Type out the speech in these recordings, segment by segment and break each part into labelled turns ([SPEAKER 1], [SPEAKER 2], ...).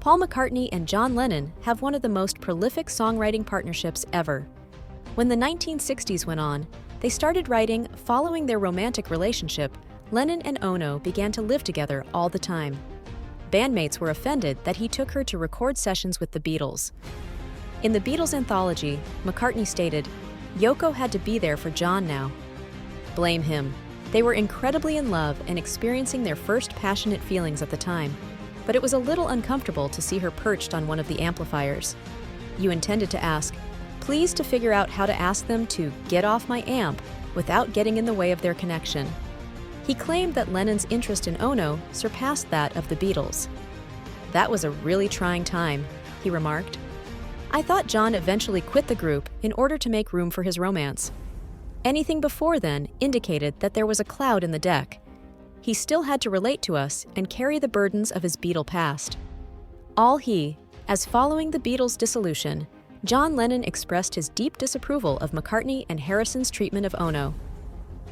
[SPEAKER 1] Paul McCartney and John Lennon have one of the most prolific songwriting partnerships ever. When the 1960s went on, they started writing. Following their romantic relationship, Lennon and Ono began to live together all the time. Bandmates were offended that he took her to record sessions with the Beatles. In the Beatles Anthology, McCartney stated, "Yoko had to be there for John now." Blame him. They were incredibly in love and experiencing their first passionate feelings at the time, but it was a little uncomfortable to see her perched on one of the amplifiers. You intended to ask, please to figure out how to ask them to get off my amp without getting in the way of their connection. He claimed that Lennon's interest in Ono surpassed that of the Beatles. "That was a really trying time," he remarked. "I thought John eventually quit the group in order to make room for his romance. Anything before then indicated that there was a cloud in the deck. He still had to relate to us and carry the burdens of his Beatle past." As following the Beatles' dissolution, John Lennon expressed his deep disapproval of McCartney and Harrison's treatment of Ono.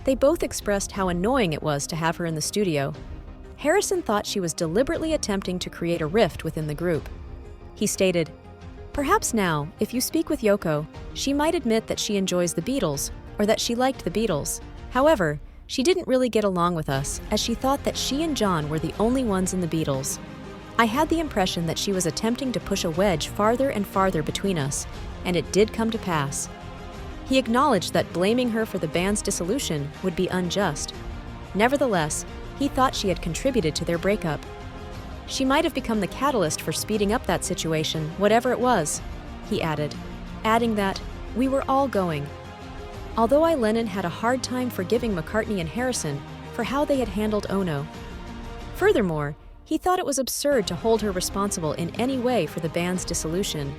[SPEAKER 1] They both expressed how annoying it was to have her in the studio. Harrison thought she was deliberately attempting to create a rift within the group. He stated, "Perhaps now, if you speak with Yoko, she might admit that she enjoys the Beatles, or that she liked the Beatles. However, she didn't really get along with us, as she thought that she and John were the only ones in the Beatles. I had the impression that she was attempting to push a wedge farther and farther between us, and it did come to pass." He acknowledged that blaming her for the band's dissolution would be unjust. Nevertheless, he thought she had contributed to their breakup. "She might have become the catalyst for speeding up that situation, whatever it was," he added, adding that, "We were all going." Although Lennon had a hard time forgiving McCartney and Harrison for how they had handled Ono. Furthermore, he thought it was absurd to hold her responsible in any way for the band's dissolution.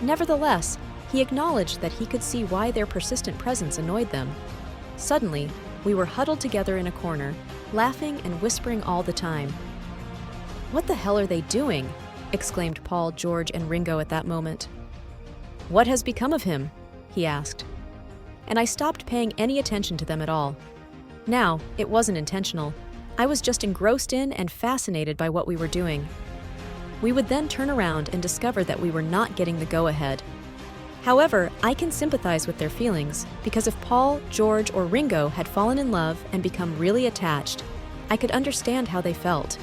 [SPEAKER 1] Nevertheless, he acknowledged that he could see why their persistent presence annoyed them. "Suddenly, we were huddled together in a corner, laughing and whispering all the time." "What the hell are they doing?" exclaimed Paul, George, and Ringo at that moment. "What has become of him?" he asked. And I stopped paying any attention to them at all. Now, it wasn't intentional. I was just engrossed in and fascinated by what we were doing. We would then turn around and discover that we were not getting the go-ahead. However, I can sympathize with their feelings, because if Paul, George, or Ringo had fallen in love and become really attached, I could understand how they felt.